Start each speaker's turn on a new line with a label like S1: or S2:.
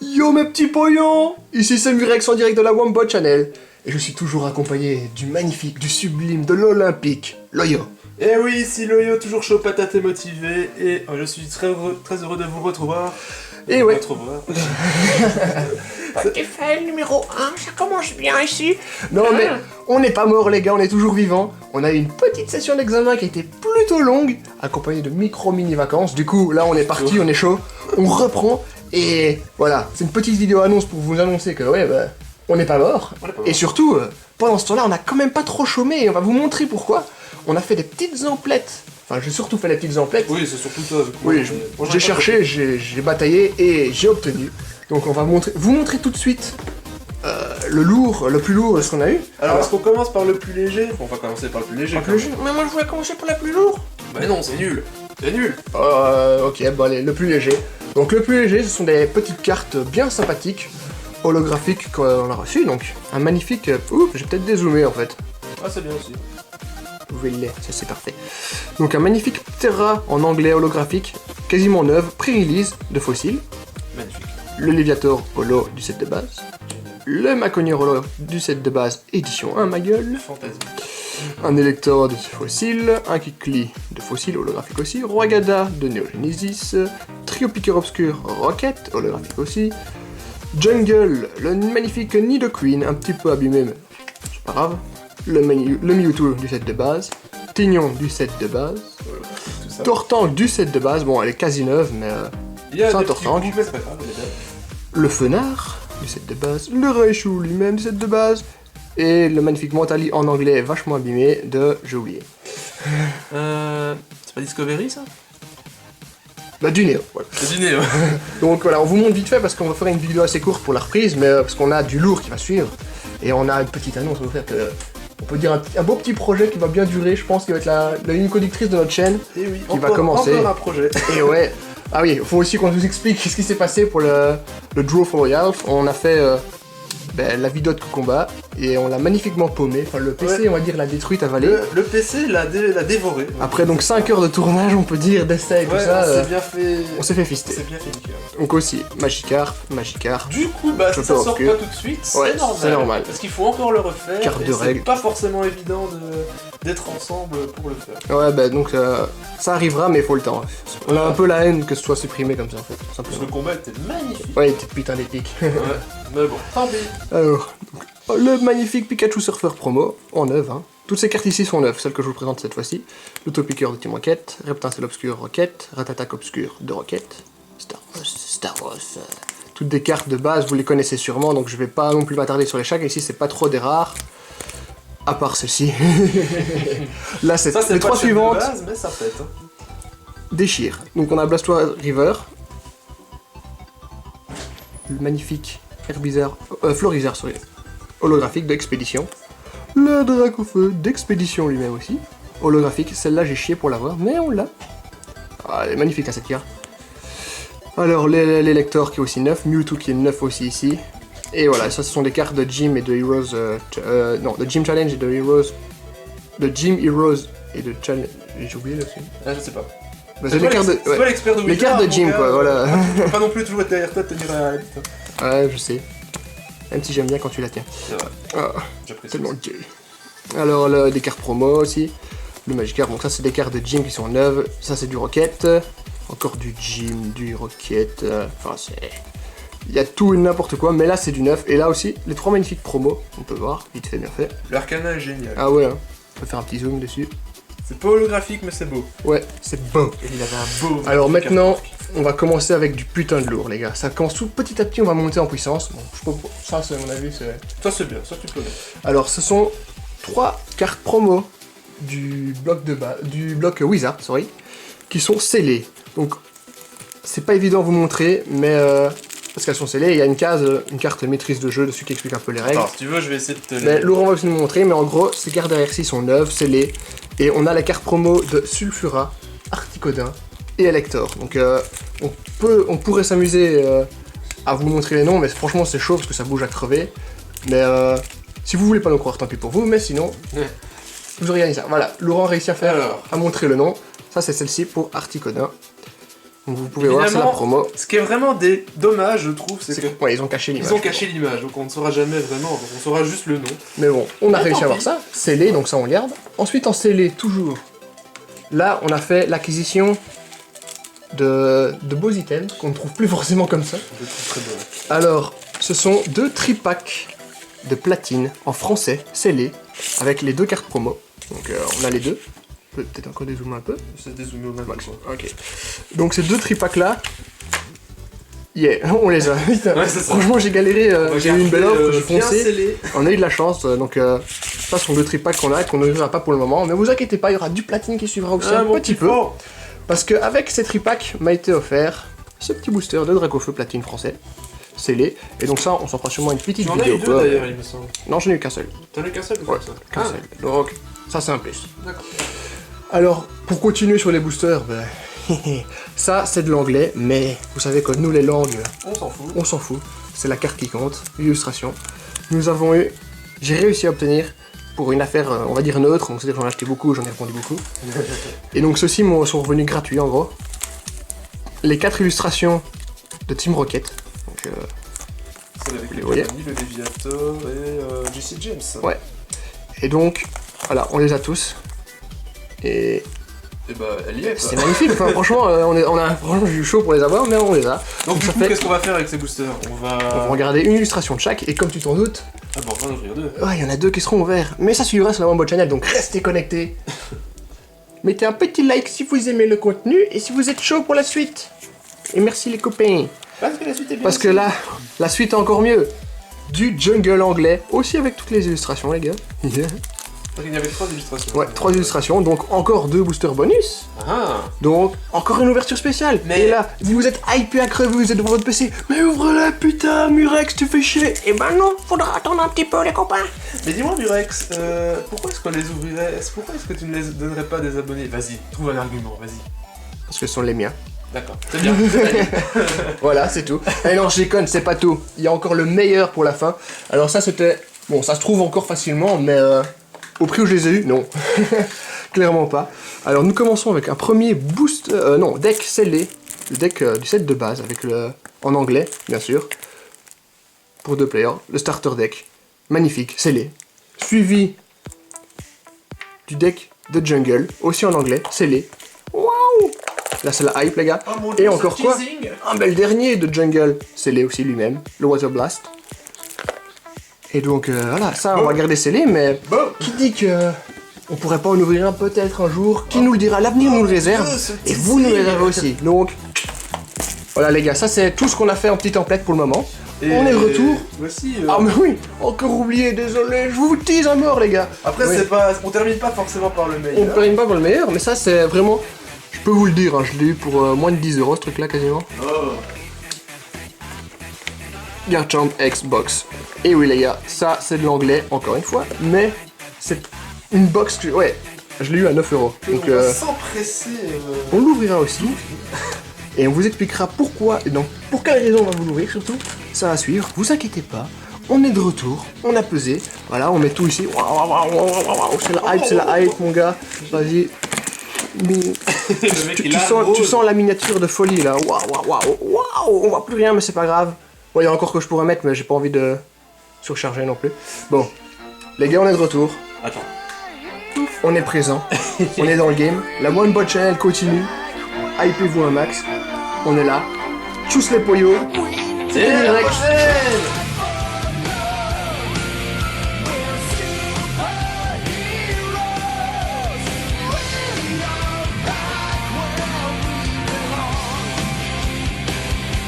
S1: Yo mes petits poillons, ici c'est Murex en direct de la Wombo Channel. Et je suis toujours accompagné du magnifique, du sublime, de l'olympique, Loyo.
S2: Et oui, ici Loyo, toujours chaud patate et motivé. Et je suis très heureux de vous retrouver.
S1: Et ouais.
S3: Spotify numéro 1, ça commence bien ici.
S1: Non mais on n'est pas mort les gars, on est toujours vivants. On a eu une petite session d'examen qui a été plutôt longue, accompagnée de mini vacances. Du coup là on est parti, on est chaud, on reprend. Et voilà, c'est une petite vidéo annonce pour vous annoncer que ouais bah, on n'est pas mort. Et surtout, pendant ce temps-là on a quand même pas trop chômé et on va vous montrer pourquoi. On a fait des petites emplettes. Enfin, j'ai surtout fait les petites emplettes.
S2: Oui, c'est surtout toi.
S1: Oui, j'ai cherché, j'ai bataillé et j'ai obtenu. Donc on va vous montrer tout de suite le plus lourd de ce qu'on a eu.
S2: Alors, est-ce qu'on commence par le plus léger? On va commencer par le plus léger.
S3: Mais moi je voulais commencer par la plus lourde.
S2: Bah non, c'est nul. C'est nul.
S1: Ok, bon allez, le plus léger. Donc le plus léger, ce sont des petites cartes bien sympathiques, holographiques qu'on a reçues. Donc un magnifique... Ouh, j'ai peut-être dézoomé en fait.
S2: Ah, c'est bien aussi.
S1: Vous pouvez le lire, ça c'est parfait. Donc un magnifique Terra en anglais holographique, quasiment neuve, pré-release de fossiles.
S2: Magnifique.
S1: Le Léviator holo du set de base. Le Maconier holo du set de base édition 1 ma gueule.
S2: Fantasme.
S1: Un Elector de fossiles, un Kikli de fossiles holographique aussi, Roagada de Neogenesis, Trio Piqueur Obscur Rocket holographique aussi, Jungle, le magnifique Nidoqueen, un petit peu abîmé mais c'est pas grave, le Mewtwo du set de base, Tignon du set de base,
S2: Tout ça.
S1: Tortank du set de base, bon elle est quasi neuve mais
S2: Il y a
S1: c'est un
S2: des petits
S1: Tortank.
S2: groupes, mais c'est pas grave, elle est belle.
S1: Le Fenard du set de base, le Raichu lui-même du set de base, et le magnifique Mentali en anglais vachement abîmé de... j'ai oublié.
S2: C'est pas Discovery ça?
S1: Bah du Néo, voilà.
S2: C'est du Néo.
S1: Donc voilà, on vous montre vite fait parce qu'on va faire une vidéo assez courte pour la reprise, mais parce qu'on a du lourd qui va suivre. Et on a une petite annonce, on va faire que... On peut dire un beau petit projet qui va bien durer, je pense, qui va être la ligne conductrice de notre chaîne.
S2: Et oui,
S1: Qui va commencer.
S2: Encore un projet.
S1: Et ouais... Ah oui, il faut aussi qu'on vous explique ce qui s'est passé pour le Draw for Royal. On a fait la vidéo de combat et on l'a magnifiquement paumé. Enfin, le PC,
S2: Ouais.
S1: on va dire, l'a détruite, avalé.
S2: Le PC l'a dévoré.
S1: Après donc 5 heures de tournage, on peut dire, d'essai et tout
S2: Ouais,
S1: ça,
S2: on s'est bien fait...
S1: on s'est fait fister.
S2: C'est bien fait nickel.
S1: Donc aussi, Magikarp.
S2: Du coup, bah, si ça
S1: Chopper
S2: sort
S1: obscur.
S2: pas tout de suite,
S1: Ouais,
S2: c'est normal.
S1: c'est normal.
S2: Parce qu'il faut encore le refaire.
S1: Carte
S2: et
S1: de
S2: c'est
S1: règles.
S2: pas forcément évident d'être ensemble pour le faire.
S1: Ouais, bah donc ça arrivera, mais il faut le temps. On a un peu la haine que ce soit supprimé comme ça en fait, tout
S2: Parce que
S1: simplement.
S2: le combat était magnifique.
S1: Ouais, il était putain d'épique.
S2: Ouais, mais bon, tant pis.
S1: Alors, donc, le magnifique Pikachu Surfer promo, en neuve, hein. Toutes ces cartes ici sont neuves, celles que je vous présente cette fois-ci. L'Autopiqueur de Team Rocket, Reptincelle Obscur Rocket, Ratatac Obscur de Rocket, Star Wars. Toutes des cartes de base, vous les connaissez sûrement, donc je vais pas non plus m'attarder sur les chaque. Ici, c'est pas trop des rares. À part ceci. Là, c'est
S2: Ça, c'est
S1: les
S2: pas
S1: trois
S2: le chef de
S1: suivantes.
S2: base, mais ça pète. Hein.
S1: Déchire. Donc on a Blastoise River, le magnifique Florizard, sorry, holographique d'Expédition, le Dracofeu d'Expédition lui-même aussi, holographique, celle-là j'ai chié pour l'avoir, mais on l'a. Ah, elle est magnifique hein, cette carte. Alors l'élector qui est aussi neuf, Mewtwo qui est neuf aussi ici, et voilà, ça ce sont des cartes de Gym et de Heroes, non, de Gym Challenge et de Heroes, de Gym Heroes et de Challenge, j'ai oublié là aussi.
S2: Ah, je sais pas.
S1: Bah, c'est les cartes de...
S2: C'est
S1: ouais.
S2: pas l'expert de
S1: Les
S2: Wizard,
S1: cartes de
S2: mon
S1: gym,
S2: gars.
S1: quoi, voilà.
S2: Tu peux pas non plus toujours être derrière toi de tenir à la bite.
S1: Ouais, je sais. Même si j'aime bien quand tu la tiens.
S2: C'est vrai,
S1: Ah,
S2: j'apprécie.
S1: tellement gay. Alors, des cartes promo aussi. Le Magikarp, donc ça, c'est des cartes de gym qui sont neuves. Ça, c'est du Rocket. Encore du gym, du Rocket. Enfin, c'est... Il y a tout et n'importe quoi, mais là, c'est du neuf. Et là aussi, les trois magnifiques promos. On peut voir, vite fait, bien fait.
S2: L'arcana est génial.
S1: Ah ouais, hein. On peut faire un petit zoom dessus.
S2: C'est pas holographique, mais c'est beau.
S1: Ouais, c'est beau.
S2: Et il avait un beau.
S1: Alors
S2: magnifique
S1: maintenant,
S2: artwork.
S1: on va commencer avec du putain de lourd, les gars. Ça commence tout petit à petit, on va monter en puissance. Bon, je peux... Ça, c'est à mon avis, c'est...
S2: Ça, c'est bien, ça, tu peux mettre.
S1: Alors, ce sont 3 cartes promo du bloc Wizard, sorry, qui sont scellées. Donc, c'est pas évident à vous montrer, mais parce qu'elles sont scellées, il y a une carte maîtrise de jeu dessus qui explique un peu les règles.
S2: Attends, si tu veux, je vais essayer de te
S1: Mais Laurent va aussi nous montrer, mais en gros, ces cartes derrière-ci sont neuves, scellées, et on a la carte promo de Sulfura, Articodin et Elector. Donc, on pourrait s'amuser à vous montrer les noms, mais franchement, c'est chaud parce que ça bouge à crever. Mais si vous voulez pas nous croire, tant pis pour vous, mais sinon, vous auriez gagné ça. Voilà, Laurent a réussi à faire,
S2: Alors.
S1: à montrer le nom. Ça, c'est celle-ci pour Articodin. Donc vous pouvez voir, c'est la
S2: Évidemment,
S1: promo.
S2: Ce qui est vraiment dommage, je trouve, c'est que
S1: Ouais, ils ont caché l'image.
S2: ils ont caché l'image, donc on ne saura jamais vraiment, donc on saura juste le nom.
S1: Mais bon, on a
S2: Mais
S1: réussi
S2: tant
S1: à voir
S2: pis.
S1: ça. Scellé, donc ça on garde. Ensuite en scellé, toujours. Là, on a fait l'acquisition de beaux items qu'on ne trouve plus forcément comme ça.
S2: Je le trouve très beau.
S1: Alors, ce sont 2 tripacks de platine en français, scellés, avec les 2 cartes promo. Donc on a les deux. Peut-être encore dézoomer un peu.
S2: C'est dézoomé au max.
S1: Ok. Donc ces 2 tripacks là, yeah, on les a. Putain.
S2: Ouais, c'est ça.
S1: Franchement, j'ai galéré, j'ai eu une belle offre, j'ai
S2: bien
S1: foncé.
S2: scellé.
S1: On a eu de la chance, donc ça sont 2 tripacks qu'on a et qu'on n'ouvrira pas pour le moment. Mais vous inquiétez pas, il y aura du platine qui suivra aussi un
S2: mon
S1: petit peu.
S2: fort.
S1: Parce qu'avec ces tripacks m'a été offert ce petit booster de Dracofeu platine français, scellé. Et donc ça, on s'en fera sûrement une petite
S2: Tu en as
S1: vidéo.
S2: eu 2
S1: quoi.
S2: d'ailleurs, il me semble.
S1: Non, j'en ai eu qu'un seul.
S2: T'en as eu qu'un seul ou
S1: Ouais,
S2: comme ça
S1: qu'un
S2: Ah,
S1: seul. Donc ça c'est un plus.
S2: d'accord.
S1: Alors, pour continuer sur les boosters, ben, ça c'est de l'anglais, mais vous savez que nous les langues,
S2: On s'en fout.
S1: on s'en fout. C'est la carte qui compte, l'illustration. Nous avons eu, j'ai réussi à obtenir pour une affaire, on va dire neutre, donc c'est-à-dire que j'en ai acheté beaucoup, j'en ai répondu beaucoup. Et donc ceux-ci sont revenus gratuits en gros. Les 4 illustrations de Team Rocket. Donc,
S2: Celle avec
S1: Vous
S2: le
S1: voyez
S2: Cavani, le Deviator et Jesse James.
S1: Ouais. Et donc, voilà, on les a tous. Et
S2: Et bah, elle y est quoi.
S1: c'est magnifique, enfin, franchement, franchement, j'ai eu chaud pour les avoir, mais on les a.
S2: Donc, du
S1: ça
S2: coup,
S1: fait-
S2: qu'est-ce qu'on va faire avec ces boosters? On va
S1: regarder une illustration de chaque, et comme tu t'en doutes,
S2: Ah bon, on va en ouvrir 2.
S1: ouais, il y en a 2 qui seront ouverts. Mais ça suivra sur la One Channel, donc restez connectés. Mettez un petit like si vous aimez le contenu, et si vous êtes chaud pour la suite. Et merci les copains.
S2: Parce que la suite est bien.
S1: Parce que là, la suite est encore mieux. Du jungle anglais, aussi avec toutes les illustrations, les gars.
S2: Donc, il y avait 3 illustrations.
S1: Ouais, 3 illustrations, donc encore 2 boosters bonus.
S2: Ah.
S1: Donc, encore une ouverture spéciale.
S2: Mais-
S1: Et là, si vous êtes hypé à crever, vous êtes devant votre PC. Mais ouvre-la, putain, Murex, tu fais chier.
S3: Eh ben non, faudra attendre un petit peu les copains.
S2: Mais dis-moi, Murex, pourquoi est-ce qu'on les ouvrirait? Pourquoi est-ce que tu ne les donnerais pas des abonnés? Vas-y, trouve un argument, vas-y.
S1: Parce que ce sont les miens.
S2: D'accord, c'est bien. c'est
S1: Voilà, c'est tout. Et non, je déconne, c'est pas tout. Il y a encore le meilleur pour la fin. Alors ça, c'était... Bon, ça se trouve encore facilement, mais au prix où je les ai eus, non. Clairement pas. Alors nous commençons avec un premier boost... non, deck scellé. Le deck du set de base, avec le... en anglais, bien sûr. Pour 2 players. Le starter deck. Magnifique, scellé. Suivi du deck de jungle, aussi en anglais, scellé. Waouh! Là, c'est la hype, les gars.
S2: Oh mon
S1: Et
S2: Dieu,
S1: encore
S2: ce
S1: quoi?
S2: teasing.
S1: Un bel dernier de jungle, scellé aussi lui-même, le Water Blast. Et donc voilà, ça on va garder scellé, mais
S2: Bon.
S1: qui dit que on pourrait pas en ouvrir un peut-être un jour? Qui nous le dira? L'avenir nous le réserve,
S2: Dieu, ce
S1: et vous nous le
S2: teasing.
S1: réservez aussi. Donc voilà les gars, ça c'est tout ce qu'on a fait en petit template pour le moment.
S2: Et
S1: On est de retour.
S2: Voici.
S1: Ah mais oui, encore oublié, désolé, je vous tease à mort les gars.
S2: Après,
S1: Oui.
S2: c'est pas, on termine pas forcément par le
S1: On
S2: meilleur.
S1: ne termine pas pour le meilleur, mais ça c'est vraiment, je peux vous le dire, hein, je l'ai eu pour moins de 10 € ce truc là quasiment.
S2: Oh.
S1: Garchomp Xbox. Et oui les gars, ça c'est de l'anglais encore une fois, mais c'est une box que, ouais, je l'ai eu à 9 €. Donc
S2: on va s'empresser.
S1: on l'ouvrira aussi. Et on vous expliquera pourquoi, et donc pour quelle raison on va vous l'ouvrir surtout. Ça va suivre, vous inquiétez pas. On est de retour, on a pesé. Voilà, on met tout ici. Waouh, waouh, waouh, waouh, waouh, c'est la hype mon gars. Vas-y. Mais-
S2: Le mec,
S1: tu,
S2: il
S1: tu
S2: a
S1: sens,
S2: gros.
S1: tu sens la miniature de folie là. Waouh, waouh, waouh, waouh. On voit plus rien, mais c'est pas grave. Ouais, il y a encore que je pourrais mettre, mais j'ai pas envie de surcharger non plus. Bon, les gars, on est de retour.
S2: Attends.
S1: On est présent. On est dans le game. La One Bot Channel continue. Hypez-vous un max. On est là. Tchuss les poyos.
S2: Et à la
S1: Direct.
S2: prochaine.